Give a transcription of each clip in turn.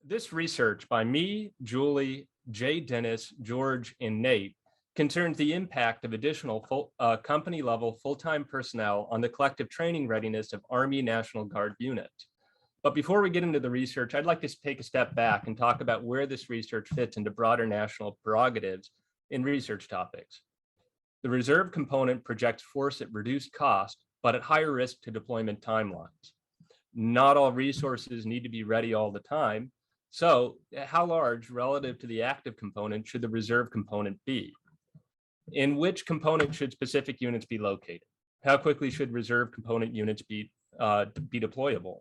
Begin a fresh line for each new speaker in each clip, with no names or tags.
This research by me, Julie, Jay Dennis, George, and Nate concerns the impact of additional company-level full-time personnel on the collective training readiness of Army National Guard units. But before we get into the research, I'd like to take a step back and talk about where this research fits into broader national prerogatives in research topics. The reserve component projects force at reduced cost, but at higher risk to deployment timelines. Not all resources need to be ready all the time. So how large relative to the active component should the reserve component be? In which component should specific units be located? How quickly should reserve component units be deployable?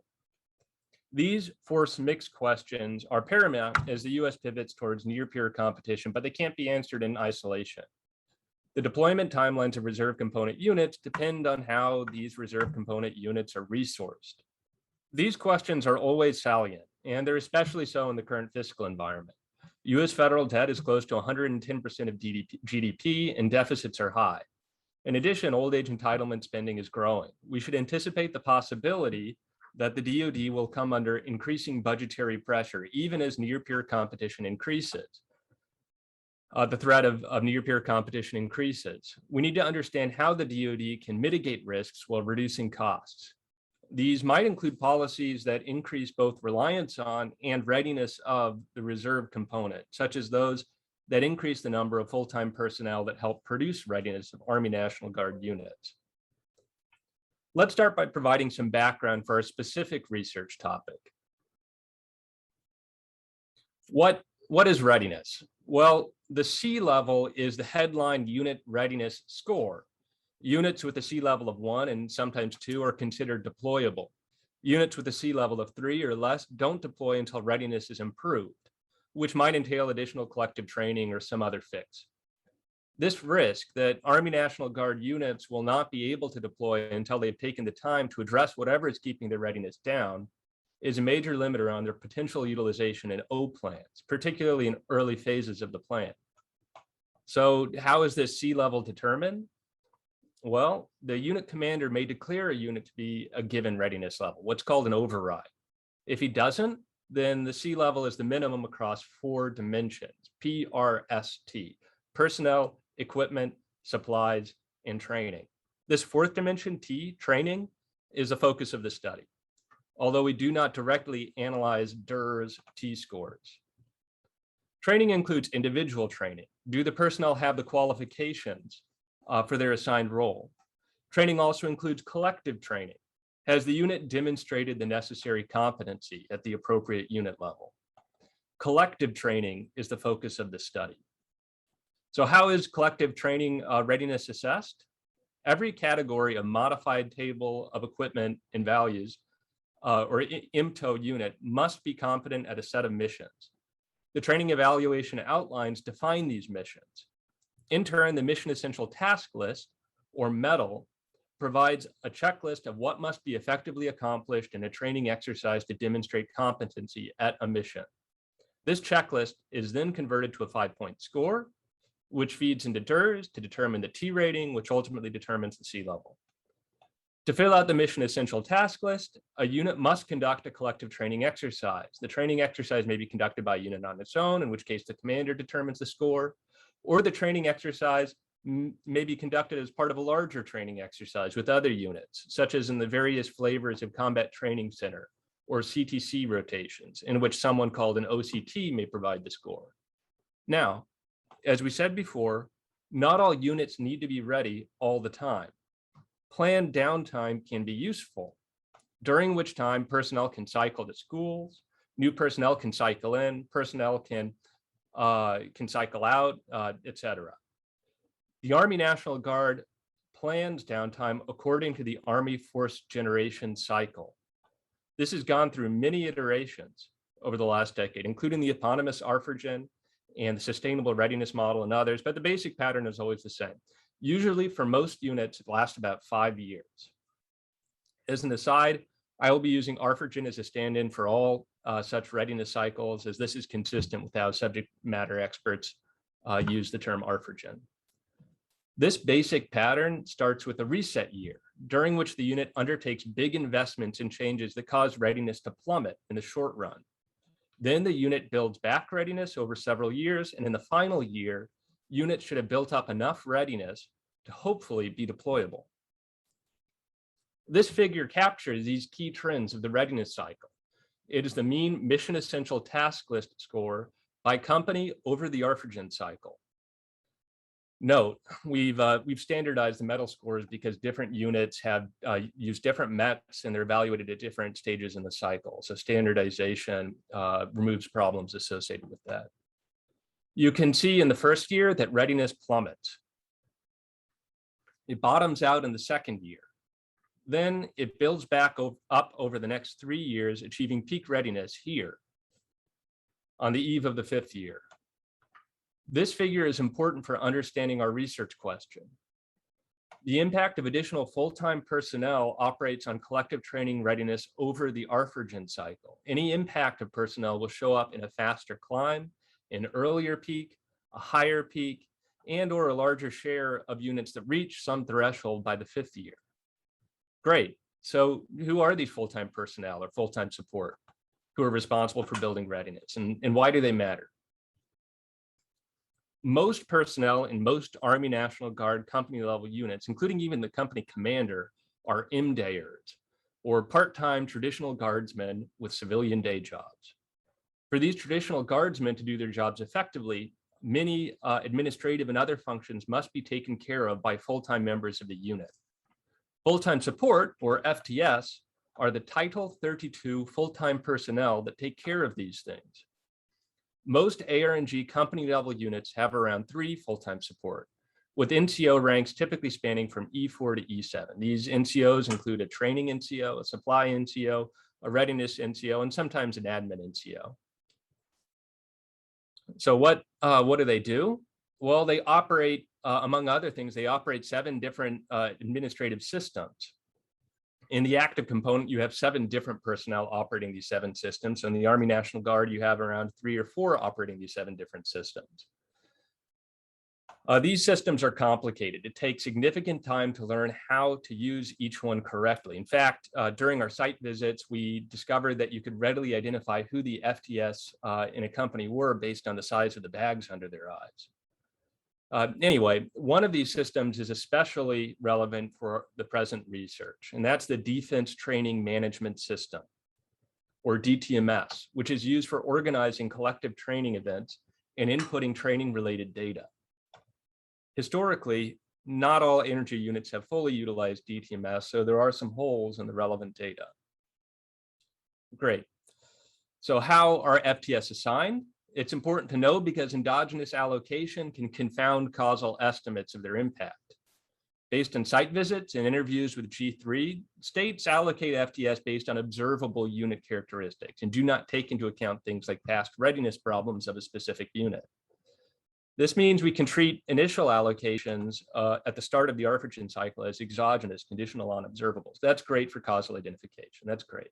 These force mix questions are paramount as the US pivots towards near-peer competition, but they can't be answered in isolation. The deployment timelines of reserve component units depend on how these reserve component units are resourced. These questions are always salient, and they're especially so in the current fiscal environment. US federal debt is close to 110% of GDP, and deficits are high. In addition, old age entitlement spending is growing. We should anticipate the possibility that the DoD will come under increasing budgetary pressure, even as near-peer competition increases. The threat of near-peer competition increases. We need to understand how the DoD can mitigate risks while reducing costs. These might include policies that increase both reliance on and readiness of the reserve component, such as those that increase the number of full-time personnel that help produce readiness of Army National Guard units. Let's start by providing some background for a specific research topic. What is readiness? Well, the C level is the headline unit readiness score. Units with a C level of 1 and sometimes 2 are considered deployable. Units with a C level of 3 or less don't deploy until readiness is improved, which might entail additional collective training or some other fix. This risk that Army National Guard units will not be able to deploy until they've taken the time to address whatever is keeping their readiness down is a major limiter on their potential utilization in O plans, particularly in early phases of the plan. So how is this C level determined? Well, the unit commander may declare a unit to be a given readiness level, what's called an override. If he doesn't, then the C level is the minimum across 4 dimensions, PRST, personnel, equipment, supplies, and training. This 4th dimension, T, training, is the focus of the study, although we do not directly analyze DER's T scores. Training includes individual training. Do the personnel have the qualifications for their assigned role? Training also includes collective training. Has the unit demonstrated the necessary competency at the appropriate unit level? Collective training is the focus of the study. So how is collective training readiness assessed? Every category of modified table of equipment and values or IMTO unit must be competent at a set of missions. The training evaluation outlines define these missions. In turn, the mission essential task list, or METAL, provides a checklist of what must be effectively accomplished in a training exercise to demonstrate competency at a mission. This checklist is then converted to a 5-point score, which feeds into DERS to determine the T rating, which ultimately determines the C level. To fill out the mission essential task list, a unit must conduct a collective training exercise. The training exercise may be conducted by a unit on its own, in which case the commander determines the score, or the training exercise may be conducted as part of a larger training exercise with other units, such as in the various flavors of Combat Training Center or CTC rotations, in which someone called an OCT may provide the score. Now, as we said before, not all units need to be ready all the time. Planned downtime can be useful, during which time personnel can cycle to schools, new personnel can cycle in, personnel can cycle out, etc. The Army National Guard plans downtime according to the Army Force Generation cycle. This has gone through many iterations over the last decade, including the eponymous ARFRGen and the Sustainable Readiness Model and others, but the basic pattern is always the same. Usually for most units, it lasts about 5 years. As an aside, I will be using ARFRGen as a stand-in for all such readiness cycles, as this is consistent with how subject matter experts use the term ARFRGen. This basic pattern starts with a reset year, during which the unit undertakes big investments and changes that cause readiness to plummet in the short run. Then the unit builds back readiness over several years, and in the final year, units should have built up enough readiness to hopefully be deployable. This figure captures these key trends of the readiness cycle. It is the mean mission essential task list score by company over the ARFIGEN cycle. Note, we've standardized the METAL scores because different units have used different METs and they're evaluated at different stages in the cycle. So standardization removes problems associated with that. You can see in the first year that readiness plummets. It bottoms out in the second year. Then it builds back up over the next 3 years, achieving peak readiness here on the eve of the 5th year. This figure is important for understanding our research question. The impact of additional full-time personnel operates on collective training readiness over the ARFIGEN cycle. Any impact of personnel will show up in a faster climb, an earlier peak, a higher peak, and/or a larger share of units that reach some threshold by the 5th year. Great. So who are these full-time personnel or full-time support who are responsible for building readiness, and why do they matter? Most personnel in most Army National Guard company level units, including even the company commander, are MDayers, or part-time traditional guardsmen with civilian day jobs. For these traditional guardsmen to do their jobs effectively, many administrative and other functions must be taken care of by full-time members of the unit. Full-time support, or FTS, are the Title 32 full-time personnel that take care of these things. Most AR&G company level units have around 3 full-time support, with NCO ranks typically spanning from E4 to E7. These NCOs include a training NCO, a supply NCO, a readiness NCO, and sometimes an admin NCO. So what do they do? Well, they operate, among other things, they operate 7 different administrative systems. In the active component, you have 7 different personnel operating these 7 systems. So in the Army National Guard, you have around 3 or 4 operating these 7 different systems. These systems are complicated. It takes significant time to learn how to use each one correctly. In fact, during our site visits, we discovered that you could readily identify who the FTS in a company were based on the size of the bags under their eyes. Anyway, one of these systems is especially relevant for the present research, and that's the Defense Training Management System, or DTMS, which is used for organizing collective training events and inputting training-related data. Historically, not all energy units have fully utilized DTMS, so there are some holes in the relevant data. Great. So how are FTS assigned? It's important to know because endogenous allocation can confound causal estimates of their impact. Based on site visits and interviews with G3, states allocate FTS based on observable unit characteristics and do not take into account things like past readiness problems of a specific unit. This means we can treat initial allocations at the start of the ARFIGEN cycle as exogenous, conditional on observables. That's great for causal identification. That's great.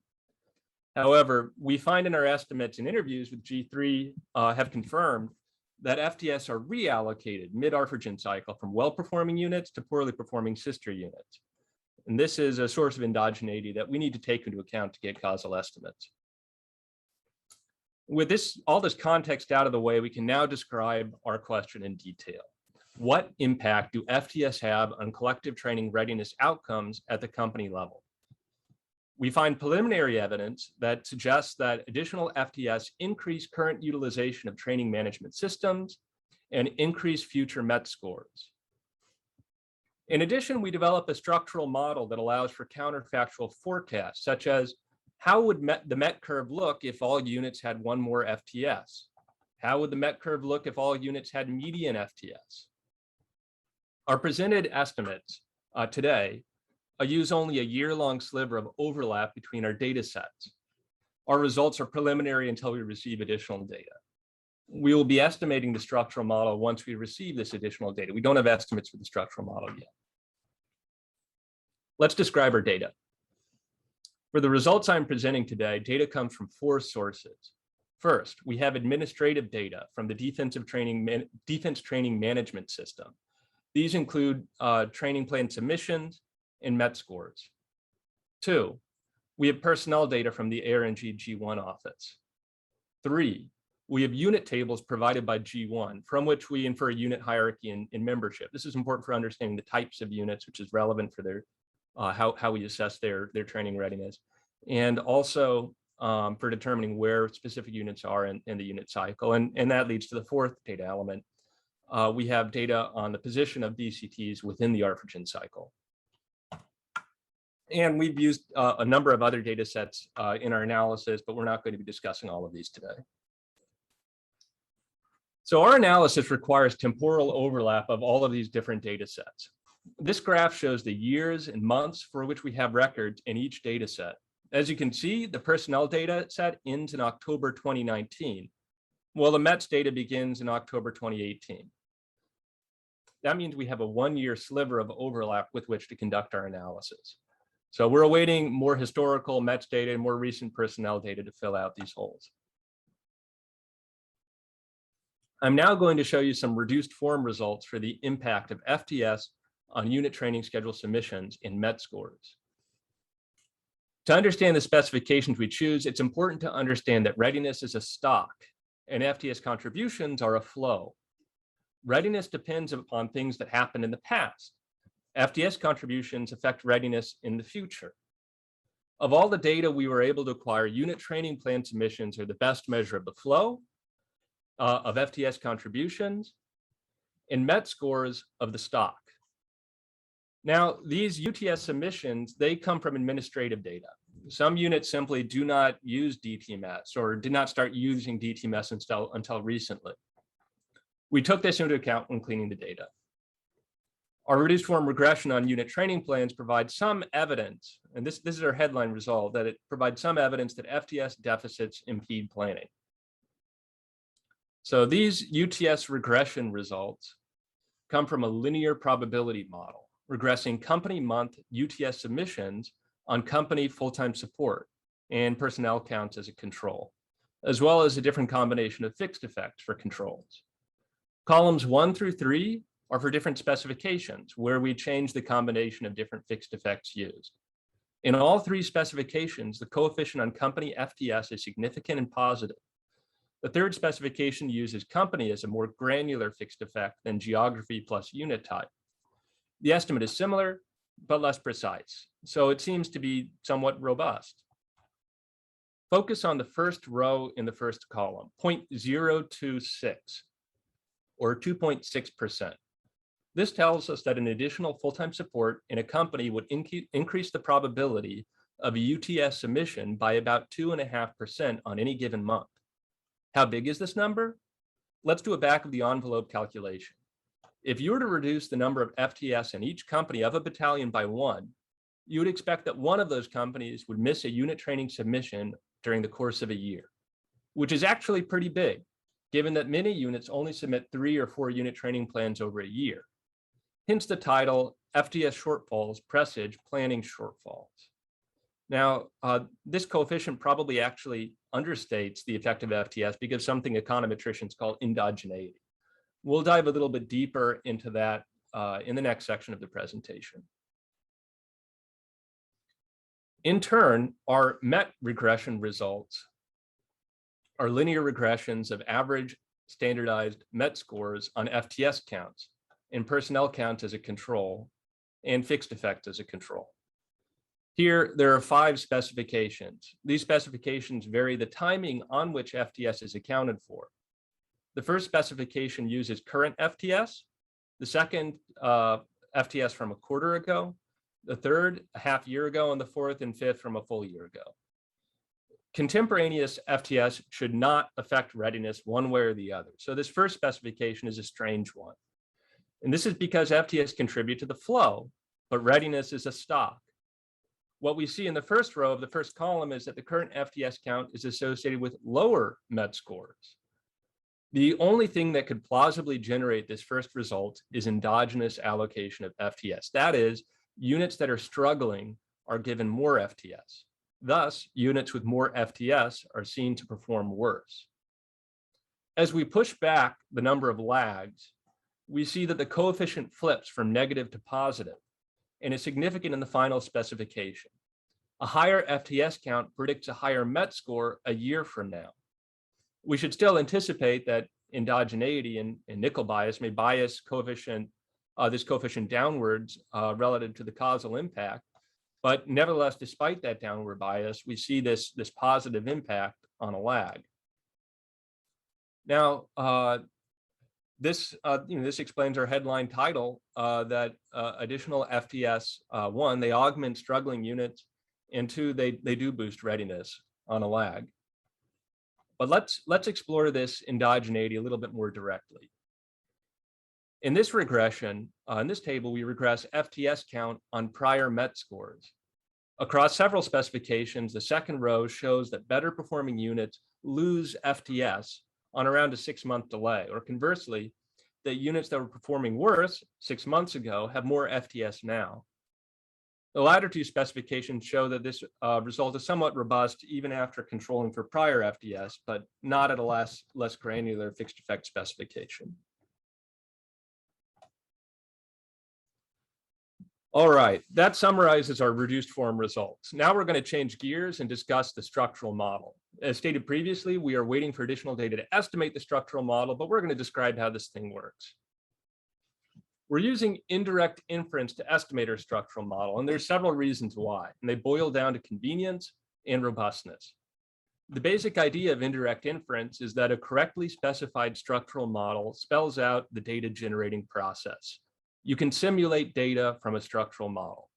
However, we find in our estimates and interviews with G3 have confirmed that FTS are reallocated mid-ARFIGEN cycle from well-performing units to poorly performing sister units. And this is a source of endogeneity that we need to take into account to get causal estimates. With all this context out of the way, we can now describe our question in detail. What impact do FTS have on collective training readiness outcomes at the company level? We find preliminary evidence that suggests that additional FTS increase current utilization of training management systems and increase future MET scores. In addition, we develop a structural model that allows for counterfactual forecasts, such as how would the MET curve look if all units had 1 more FTS? How would the MET curve look if all units had median FTS? Our presented estimates today use only a year-long sliver of overlap between our data sets. Our results are preliminary until we receive additional data. We will be estimating the structural model once we receive this additional data. We don't have estimates for the structural model yet. Let's describe our data. For the results I'm presenting today, data comes from 4 sources. First, we have administrative data from the Defense Training Management System. These include training plan submissions and MET scores. 2, we have personnel data from the AR&G G1 office. 3, we have unit tables provided by G1, from which we infer a unit hierarchy in membership. This is important for understanding the types of units, which is relevant for their how we assess their training readiness, and also for determining where specific units are in the unit cycle. And that leads to the 4th data element. We have data on the position of BCTs within the arphagen cycle. And we've used a number of other data sets in our analysis, but we're not going to be discussing all of these today. So our analysis requires temporal overlap of all of these different data sets. This graph shows the years and months for which we have records in each data set. As you can see, the personnel data set ends in October 2019, while the METS data begins in October 2018. That means we have a 1-year sliver of overlap with which to conduct our analysis. So we're awaiting more historical METS data and more recent personnel data to fill out these holes. I'm now going to show you some reduced form results for the impact of FTS on unit training schedule submissions in MET scores. To understand the specifications we choose, it's important to understand that readiness is a stock and FTS contributions are a flow. Readiness depends upon things that happened in the past. FTS contributions affect readiness in the future. Of all the data we were able to acquire, unit training plan submissions are the best measure of the flow, of FTS contributions, and MET scores of the stock. Now, these UTS submissions, they come from administrative data. Some units simply do not use DTMS or did not start using DTMS until recently. We took this into account when cleaning the data. Our reduced form regression on unit training plans provides some evidence, and this is our headline result, that it provides some evidence that FTS deficits impede planning. So these UTS regression results come from a linear probability model, regressing company month UTS submissions on company full-time support and personnel counts as a control, as well as a different combination of fixed effects for controls. Columns 1 through 3 are for different specifications where we change the combination of different fixed effects used. In all 3 specifications, the coefficient on company FTS is significant and positive. The 3rd specification uses company as a more granular fixed effect than geography plus unit type. The estimate is similar, but less precise, so it seems to be somewhat robust. Focus on the first row in the first column, 0.026, or 2.6%. This tells us that an additional full-time support in a company would increase the probability of a UTS submission by about 2.5% on any given month. How big is this number? Let's do a back of the envelope calculation. If you were to reduce the number of FTS in each company of a battalion by 1, you would expect that one of those companies would miss a unit training submission during the course of a year, which is actually pretty big, given that many units only submit 3 or 4 unit training plans over a year. Hence the title, FTS shortfalls presage planning shortfalls. Now, this coefficient probably actually understates the effect of FTS because something econometricians call endogeneity. We'll dive a little bit deeper into that in the next section of the presentation. In turn, our MET regression results are linear regressions of average standardized MET scores on FTS counts and personnel counts as a control and fixed effects as a control. Here, there are 5 specifications. These specifications vary the timing on which FTS is accounted for. The first specification uses current FTS, the second FTS from a quarter ago, the third a half year ago, and the 4th and 5th from a full year ago. Contemporaneous FTS should not affect readiness one way or the other. So this first specification is a strange one. And this is because FTS contribute to the flow, but readiness is a stock. What we see in the first row of the first column is that the current FTS count is associated with lower MET scores. The only thing that could plausibly generate this first result is endogenous allocation of FTS. That is, units that are struggling are given more FTS. Thus, units with more FTS are seen to perform worse. As we push back the number of lags, we see that the coefficient flips from negative to positive and is significant in the final specification. A higher FTS count predicts a higher MET score a year from now. We should still anticipate that endogeneity and nickel bias may bias this coefficient downwards relative to the causal impact. But nevertheless, despite that downward bias, we see this positive impact on a lag. Now, this explains our headline title that additional FTS, one, they augment struggling units, and two, they do boost readiness on a lag. But let's explore this endogeneity a little bit more directly. In this regression, in this table, we regress FTS count on prior MET scores. Across several specifications, the second row shows that better performing units lose FTS on around a 6-month delay, or conversely, that units that were performing worse 6 months ago have more FTS now. The latter two specifications show that this result is somewhat robust even after controlling for prior FTS, but not at a less granular fixed effect specification. All right, that summarizes our reduced form results. Now we're going to change gears and discuss the structural model. As stated previously, we are waiting for additional data to estimate the structural model, but we're going to describe how this thing works. We're using indirect inference to estimate our structural model, and there's several reasons why, and they boil down to convenience and robustness. The basic idea of indirect inference is that a correctly specified structural model spells out the data generating process. You can simulate data from a structural model.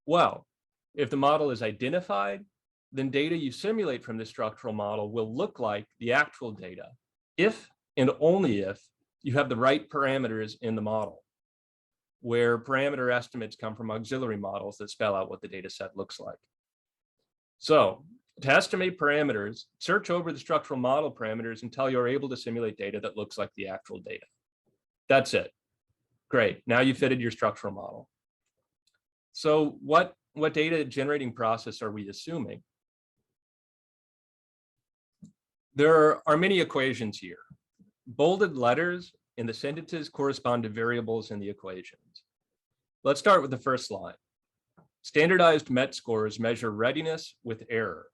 Well, if the model is identified, then data you simulate from the structural model will look like the actual data if and only if you have the right parameters in the model, where parameter estimates come from auxiliary models that spell out what the data set looks like. So to estimate parameters, search over the structural model parameters until you're able to simulate data that looks like the actual data. That's it. Great, now you fitted your structural model. So what data generating process are we assuming? There are many equations here. Bolded letters in the sentences correspond to variables in the equations. Let's start with the first line. Standardized MET scores measure readiness with error.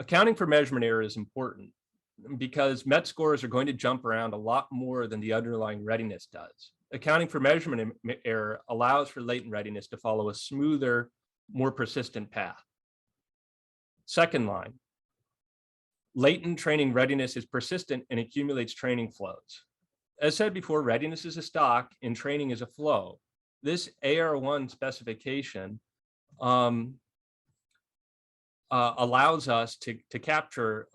Accounting for measurement error is important because MET scores are going to jump around a lot more than the underlying readiness does. Accounting for measurement error allows for latent readiness to follow a smoother, more persistent path. Second line, latent training readiness is persistent and accumulates training flows. As said before, readiness is a stock and training is a flow. This AR1 specification allows us to capture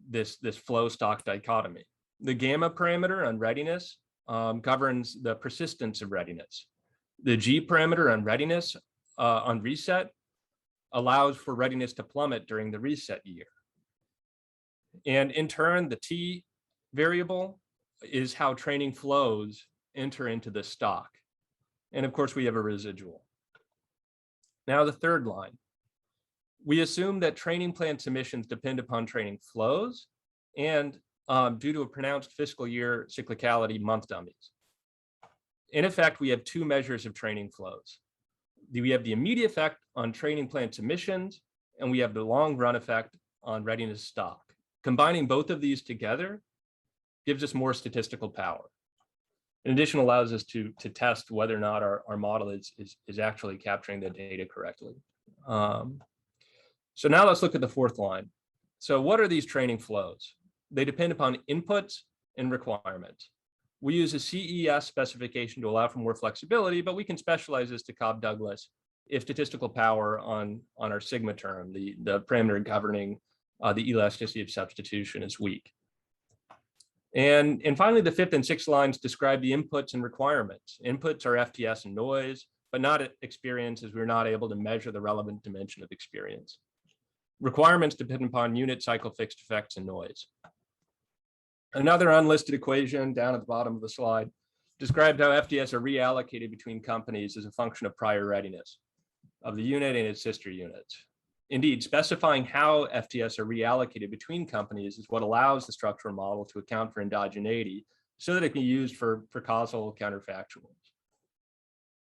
this flow stock dichotomy. The gamma parameter on readiness governs the persistence of readiness. The G parameter on readiness on reset allows for readiness to plummet during the reset year. And in turn, the T variable is how training flows enter into the stock. And of course, we have a residual. Now the third line. We assume that training plan submissions depend upon training flows and due to a pronounced fiscal year cyclicality, month dummies. In effect, we have two measures of training flows. We have the immediate effect on training plan submissions, and we have the long run effect on readiness stock. Combining both of these together gives us more statistical power. In addition, allows us to test whether or not our model is actually capturing the data correctly. So now let's look at the fourth line. So what are these training flows? They depend upon inputs and requirements. We use a CES specification to allow for more flexibility, but we can specialize this to Cobb-Douglas if statistical power on our sigma term, the parameter governing the elasticity of substitution, is weak. And finally, the fifth and sixth lines describe the inputs and requirements. Inputs are FTS and noise, but not experience, as we're not able to measure the relevant dimension of experience. Requirements depend upon unit cycle fixed effects and noise. Another unlisted equation down at the bottom of the slide described how FTS are reallocated between companies as a function of prior readiness of the unit and its sister units. Indeed, specifying how FTS are reallocated between companies is what allows the structural model to account for endogeneity so that it can be used for causal counterfactuals.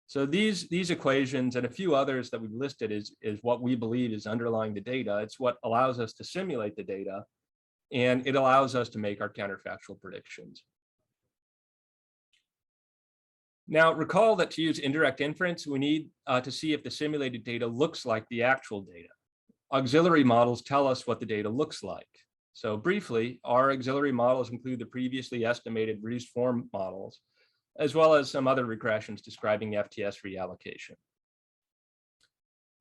So these equations and a few others that we've listed is what we believe is underlying the data. It's what allows us to simulate the data and it allows us to make our counterfactual predictions. Now, recall that to use indirect inference, we need to see if the simulated data looks like the actual data. Auxiliary models tell us what the data looks like. So briefly, our auxiliary models include the previously estimated reduced form models, as well as some other regressions describing FTS reallocation.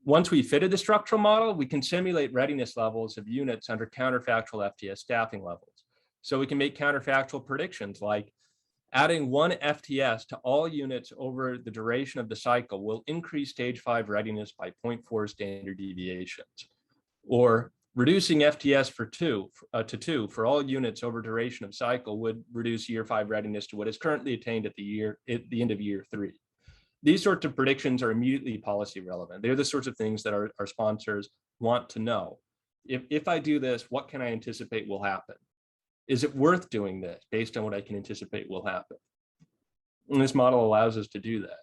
Once we fitted the structural model, we can simulate readiness levels of units under counterfactual FTS staffing levels. So we can make counterfactual predictions like adding 1 FTS to all units over the duration of the cycle will increase stage 5 readiness by 0.4 standard deviations. Or reducing FTS to 2 for all units over duration of cycle would reduce year 5 readiness to what is currently attained at the end of year 3. These sorts of predictions are immediately policy relevant. They're the sorts of things that our sponsors want to know. If I do this, what can I anticipate will happen? Is it worth doing this based on what I can anticipate will happen? And this model allows us to do that.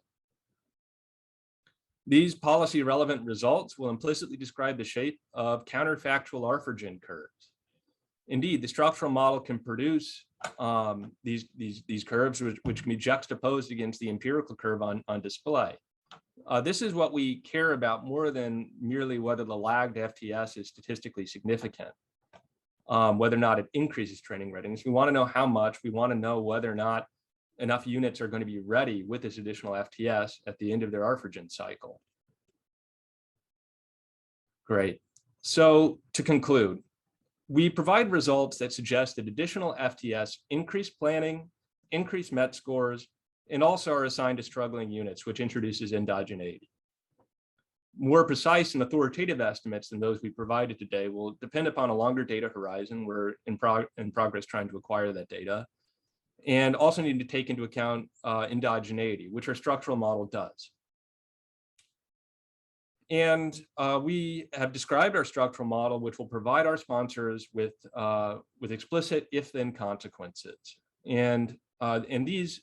These policy relevant results will implicitly describe the shape of counterfactual orphagen curves. Indeed, the structural model can produce these curves which can be juxtaposed against the empirical curve on display. This is what we care about more than merely whether the lagged FTS is statistically significant, whether or not it increases training readiness. We want to know how much. We want to know whether or not enough units are going to be ready with this additional FTS at the end of their orphagen cycle. Great. So to conclude, we provide results that suggest that additional FTS increase planning, increase MET scores, and also are assigned to struggling units, which introduces endogeneity. More precise and authoritative estimates than those we provided today will depend upon a longer data horizon. We're in progress trying to acquire that data, and also need to take into account endogeneity, which our structural model does. And we have described our structural model, which will provide our sponsors with explicit if-then consequences. And these,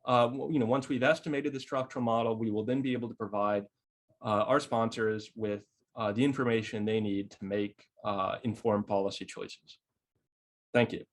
once we've estimated the structural model, we will then be able to provide our sponsors with the information they need to make informed policy choices. Thank you.